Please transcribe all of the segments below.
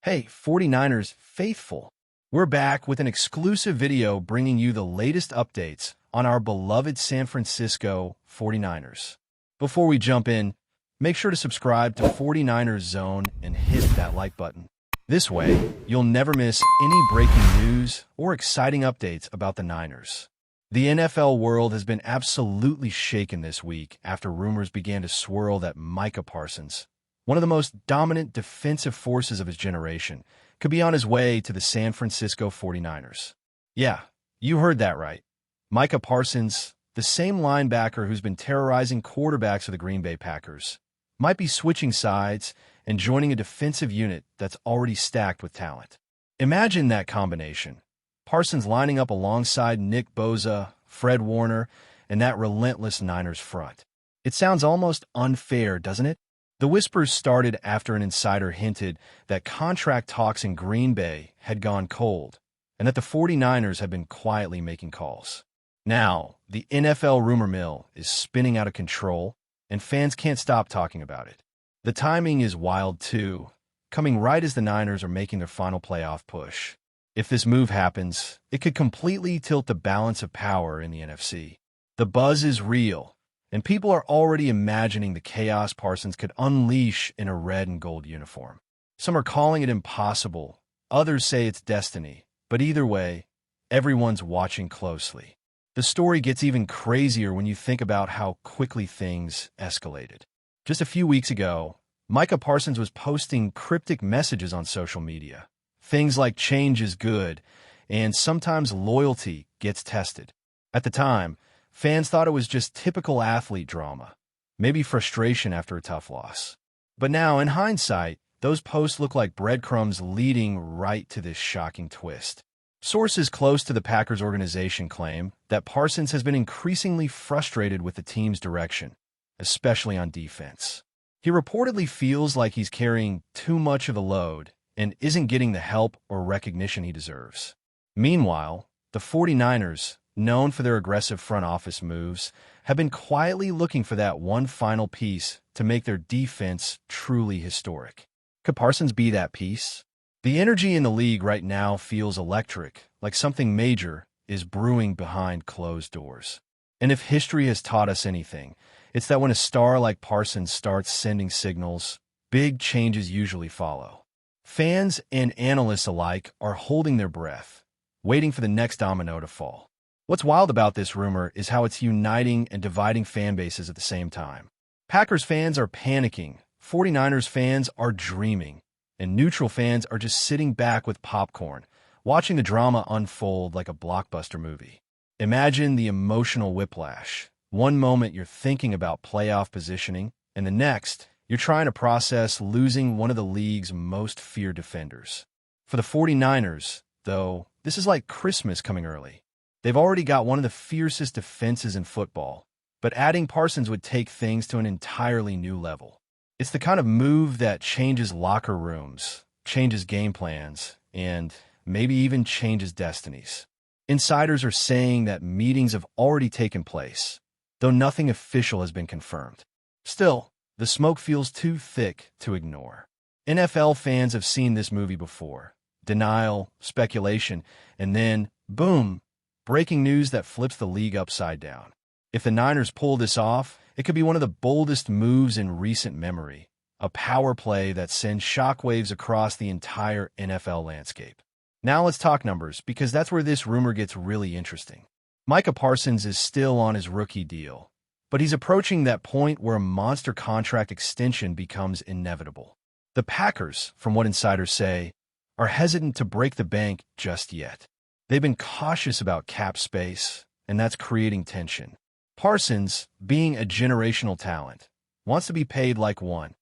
Hey, 49ers faithful. We're back with an exclusive video bringing you the latest updates on our beloved San Francisco 49ers. Before we jump in, make sure to subscribe to 49ers Zone and hit that like button. This way, you'll never miss any breaking news or exciting updates about the Niners. The NFL world has been absolutely shaken this week after rumors began to swirl that Micah Parsons, one of the most dominant defensive forces of his generation, could be on his way to the San Francisco 49ers. Yeah, you heard that right. Micah Parsons, the same linebacker who's been terrorizing quarterbacks of the Green Bay Packers, might be switching sides and joining a defensive unit that's already stacked with talent. Imagine that combination. Parsons lining up alongside Nick Bosa, Fred Warner, and that relentless Niners front. It sounds almost unfair, doesn't it? The whispers started after an insider hinted that contract talks in Green Bay had gone cold and that the 49ers had been quietly making calls. Now, the NFL rumor mill is spinning out of control, and fans can't stop talking about it. The timing is wild, too, coming right as the Niners are making their final playoff push. If this move happens, it could completely tilt the balance of power in the NFC. The buzz is real, and people are already imagining the chaos Parsons could unleash in a red and gold uniform. Some are calling it impossible, others say it's destiny, but either way, everyone's watching closely. The story gets even crazier when you think about how quickly things escalated. Just a few weeks ago, Micah Parsons was posting cryptic messages on social media. Things like change is good, and sometimes loyalty gets tested. At the time, fans thought it was just typical athlete drama, maybe frustration after a tough loss. But now, in hindsight, those posts look like breadcrumbs leading right to this shocking twist. Sources close to the Packers organization claim that Parsons has been increasingly frustrated with the team's direction, especially on defense. He reportedly feels like he's carrying too much of the load and isn't getting the help or recognition he deserves. Meanwhile, the 49ers, known for their aggressive front office moves, have been quietly looking for that one final piece to make their defense truly historic. Could Parsons be that piece? The energy in the league right now feels electric, like something major is brewing behind closed doors. And if history has taught us anything, it's that when a star like Parsons starts sending signals, big changes usually follow. Fans and analysts alike are holding their breath, waiting for the next domino to fall. What's wild about this rumor is how it's uniting and dividing fan bases at the same time. Packers fans are panicking, 49ers fans are dreaming, and neutral fans are just sitting back with popcorn, watching the drama unfold like a blockbuster movie. Imagine the emotional whiplash. One moment you're thinking about playoff positioning, and the next, you're trying to process losing one of the league's most feared defenders. For the 49ers, though, this is like Christmas coming early. They've already got one of the fiercest defenses in football, but adding Parsons would take things to an entirely new level. It's the kind of move that changes locker rooms, changes game plans, and maybe even changes destinies. Insiders are saying that meetings have already taken place, though nothing official has been confirmed. Still, the smoke feels too thick to ignore. NFL fans have seen this movie before. Denial, speculation, and then, boom, breaking news that flips the league upside down. If the Niners pull this off, it could be one of the boldest moves in recent memory, a power play that sends shockwaves across the entire NFL landscape. Now let's talk numbers, because that's where this rumor gets really interesting. Micah Parsons is still on his rookie deal, but he's approaching that point where a monster contract extension becomes inevitable. The Packers, from what insiders say, are hesitant to break the bank just yet. They've been cautious about cap space, and that's creating tension. Parsons, being a generational talent, wants to be paid like one,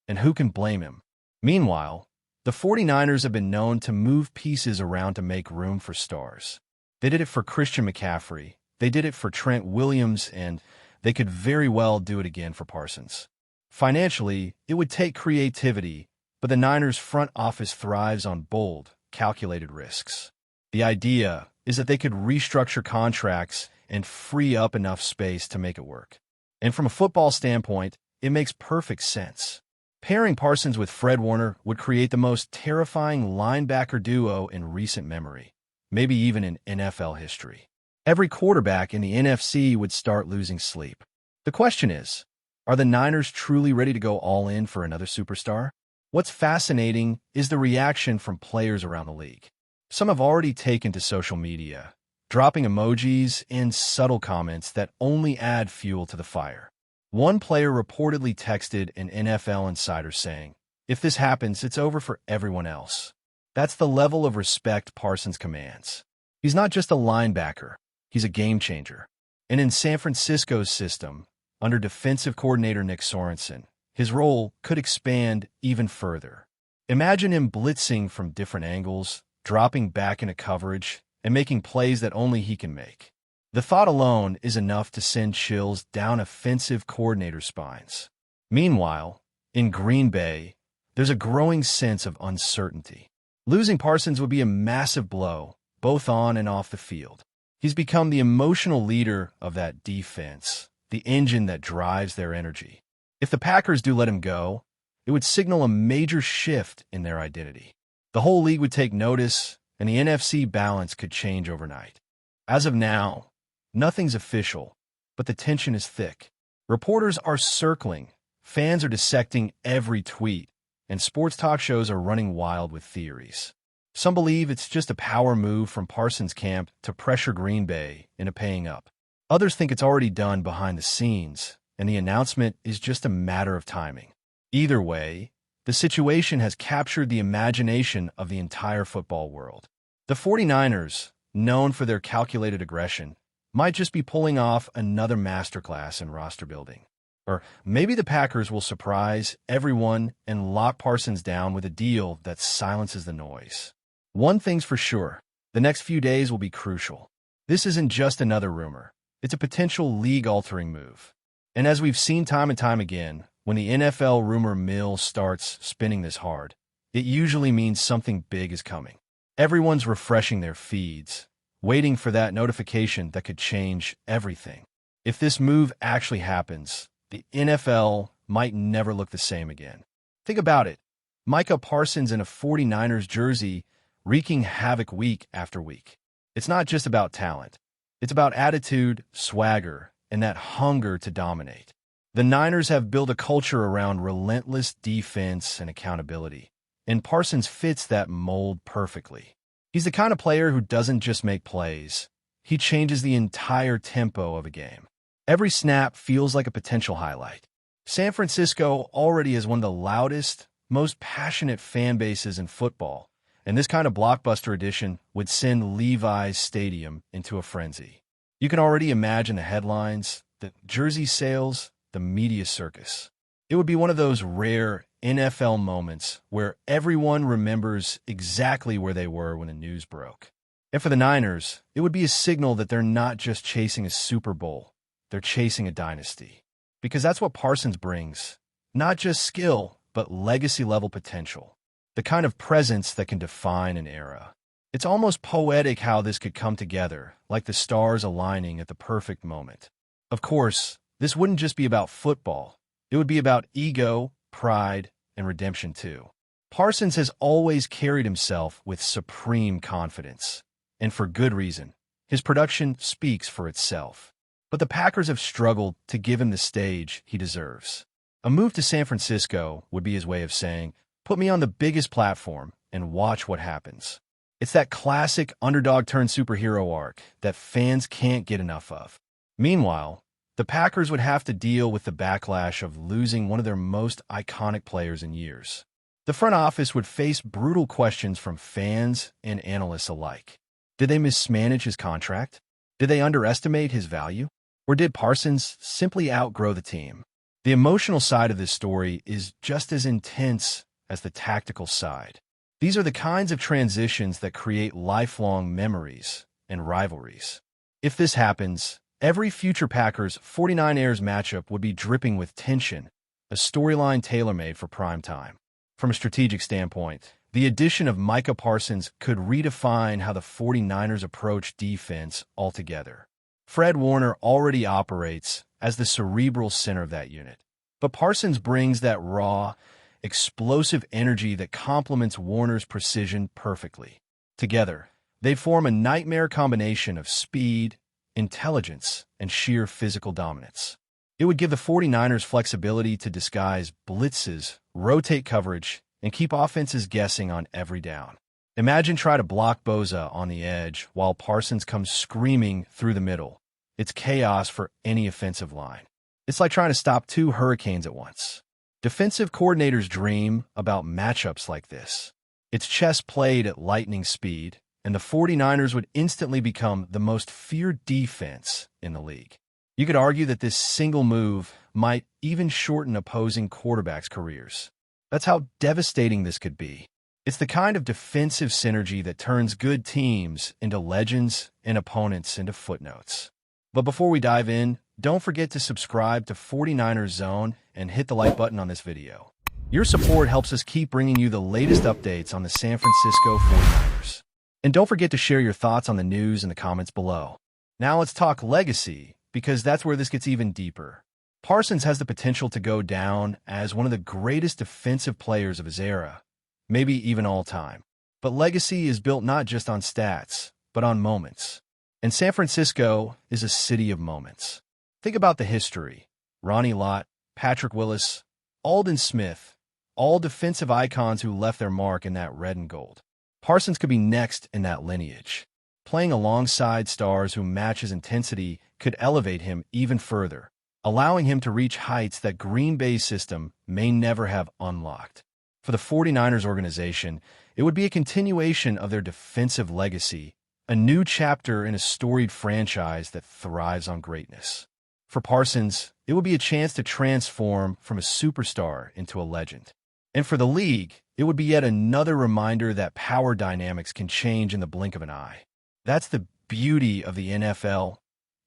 and who can blame him? Meanwhile, the 49ers have been known to move pieces around to make room for stars. They did it for Christian McCaffrey, they did it for Trent Williams, and they could very well do it again for Parsons. Financially, it would take creativity, but the Niners' front office thrives on bold, calculated risks. The idea is that they could restructure contracts and free up enough space to make it work. And from a football standpoint, it makes perfect sense. Pairing Parsons with Fred Warner would create the most terrifying linebacker duo in recent memory, maybe even in NFL history. Every quarterback in the NFC would start losing sleep. The question is, are the Niners truly ready to go all in for another superstar? What's fascinating is the reaction from players around the league. Some have already taken to social media, dropping emojis and subtle comments that only add fuel to the fire. One player reportedly texted an NFL insider saying, "If this happens, it's over for everyone else." That's the level of respect Parsons commands. He's not just a linebacker, he's a game changer. And in San Francisco's system, under defensive coordinator Nick Sorensen, his role could expand even further. Imagine him blitzing from different angles, dropping back into coverage, and making plays that only he can make. The thought alone is enough to send chills down offensive coordinator spines. Meanwhile, in Green Bay, there's a growing sense of uncertainty. Losing Parsons would be a massive blow, both on and off the field. He's become the emotional leader of that defense, the engine that drives their energy. If the Packers do let him go, it would signal a major shift in their identity. The whole league would take notice, and the NFC balance could change overnight. As of now, nothing's official, but the tension is thick. Reporters are circling, fans are dissecting every tweet, and sports talk shows are running wild with theories. Some believe it's just a power move from Parsons' camp to pressure Green Bay into paying up. Others think it's already done behind the scenes, and the announcement is just a matter of timing. Either way, the situation has captured the imagination of the entire football world. The 49ers, known for their calculated aggression, might just be pulling off another masterclass in roster building. Or maybe the Packers will surprise everyone and lock Parsons down with a deal that silences the noise. One thing's for sure, the next few days will be crucial. This isn't just another rumor. It's a potential league-altering move. And as we've seen time and time again, when the NFL rumor mill starts spinning this hard, it usually means something big is coming. Everyone's refreshing their feeds, waiting for that notification that could change everything. If this move actually happens, the NFL might never look the same again. Think about it. MICAH Parsons in a 49ers jersey wreaking havoc week after week. It's not just about talent. It's about attitude, swagger, and that hunger to dominate. The Niners have built a culture around relentless defense and accountability, and Parsons fits that mold perfectly. He's the kind of player who doesn't just make plays. He changes the entire tempo of a game. Every snap feels like a potential highlight. San Francisco already is one of the loudest, most passionate fan bases in football, and this kind of blockbuster addition would send Levi's Stadium into a frenzy. You can already imagine the headlines, the jersey sales, the media circus. It would be one of those rare NFL moments where everyone remembers exactly where they were when the news broke. And for the Niners, it would be a signal that they're not just chasing a Super Bowl, they're chasing a dynasty. Because that's what Parsons brings. Not just skill, but legacy-level potential. The kind of presence that can define an era. It's almost poetic how this could come together, like the stars aligning at the perfect moment. Of course, this wouldn't just be about football. It would be about ego, pride, and redemption too. Parsons has always carried himself with supreme confidence, and for good reason. His production speaks for itself. But the Packers have struggled to give him the stage he deserves. A move to San Francisco would be his way of saying, "Put me on the biggest platform and watch what happens." It's that classic underdog-turned-superhero arc that fans can't get enough of. Meanwhile, the Packers would have to deal with the backlash of losing one of their most iconic players in years. The front office would face brutal questions from fans and analysts alike. Did they mismanage his contract? Did they underestimate his value? Or did Parsons simply outgrow the team? The emotional side of this story is just as intense as the tactical side. These are the kinds of transitions that create lifelong memories and rivalries. If this happens, every future Packers 49ers matchup would be dripping with tension, a storyline tailor-made for prime time. From a strategic standpoint, the addition of MICAH Parsons could redefine how the 49ers approach defense altogether. Fred Warner already operates as the cerebral center of that unit, but Parsons brings that raw, explosive energy that complements Warner's precision perfectly. Together, they form a nightmare combination of speed, intelligence, and sheer physical dominance. It would give the 49ers flexibility to disguise blitzes, rotate coverage, and keep offenses guessing on every down. Imagine trying to block Bosa on the edge while Parsons comes screaming through the middle. It's chaos for any offensive line. It's like trying to stop two hurricanes at once. Defensive coordinators dream about matchups like this. It's chess played at lightning speed, and the 49ers would instantly become the most feared defense in the league. You could argue that this single move might even shorten opposing quarterbacks' careers. That's how devastating this could be. It's the kind of defensive synergy that turns good teams into legends and opponents into footnotes. But before we dive in, don't forget to subscribe to 49ers Zone and hit the like button on this video. Your support helps us keep bringing you the latest updates on the San Francisco 49ers. And don't forget to share your thoughts on the news in the comments below. Now let's talk legacy, because that's where this gets even deeper. Parsons has the potential to go down as one of the greatest defensive players of his era, maybe even all time. But legacy is built not just on stats, but on moments. And San Francisco is a city of moments. Think about the history. Ronnie Lott, Patrick Willis, Aldon Smith, all defensive icons who left their mark in that red and gold. Parsons could be next in that lineage. Playing alongside stars who match his intensity could elevate him even further, allowing him to reach heights that Green Bay's system may never have unlocked. For the 49ers organization, it would be a continuation of their defensive legacy, a new chapter in a storied franchise that thrives on greatness. For Parsons, it would be a chance to transform from a superstar into a legend. And for the league, it would be yet another reminder that power dynamics can change in the blink of an eye. That's the beauty of the NFL.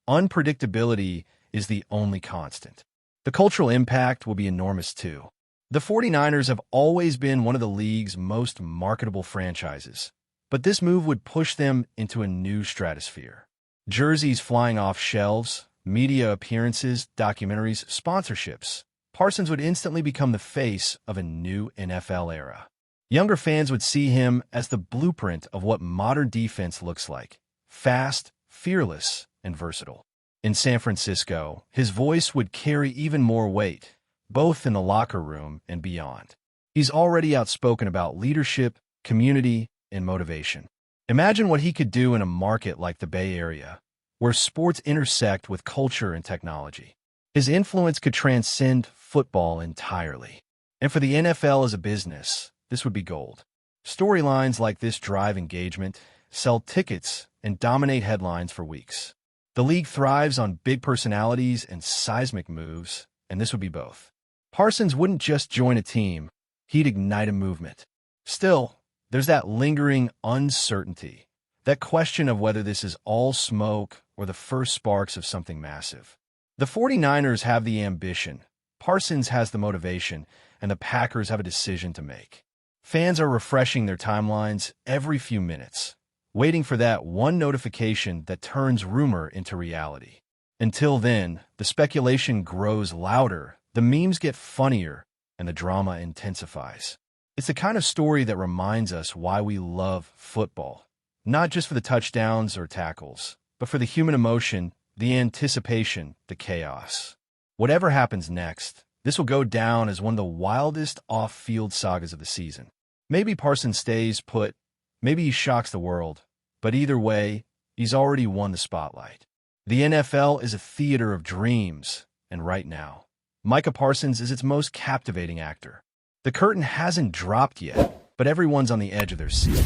Unpredictability is the only constant. The cultural impact will be enormous too. The 49ers have always been one of the league's most marketable franchises, but this move would push them into a new stratosphere. Jerseys flying off shelves, media appearances, documentaries, sponsorships. Parsons would instantly become the face of a new NFL era. Younger fans would see him as the blueprint of what modern defense looks like: fast, fearless, and versatile. In San Francisco, his voice would carry even more weight, both in the locker room and beyond. He's already outspoken about leadership, community, and motivation. Imagine what he could do in a market like the Bay Area, where sports intersect with culture and technology. His influence could transcend football entirely. And for the NFL as a business, this would be gold. Storylines like this drive engagement, sell tickets, and dominate headlines for weeks. The league thrives on big personalities and seismic moves, and this would be both. Parsons wouldn't just join a team, he'd ignite a movement. Still, there's that lingering uncertainty, that question of whether this is all smoke or the first sparks of something massive. The 49ers have the ambition, Parsons has the motivation, and the Packers have a decision to make. Fans are refreshing their timelines every few minutes, waiting for that one notification that turns rumor into reality. Until then, the speculation grows louder, the memes get funnier, and the drama intensifies. It's the kind of story that reminds us why we love football, not just for the touchdowns or tackles, but for the human emotion, the anticipation, the chaos. Whatever happens next, this will go down as one of the wildest off-field sagas of the season. Maybe Parsons stays put, maybe he shocks the world, but either way, he's already won the spotlight. The NFL is a theater of dreams, and right now, Micah Parsons is its most captivating actor. The curtain hasn't dropped yet, but everyone's on the edge of their seat.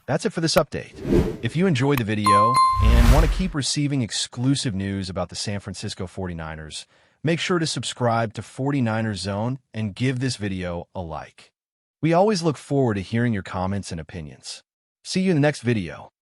That's it for this update. If you enjoyed the video and want to keep receiving exclusive news about the San Francisco 49ers, make sure to subscribe to 49ers Zone and give this video a like. We always look forward to hearing your comments and opinions. See you in the next video.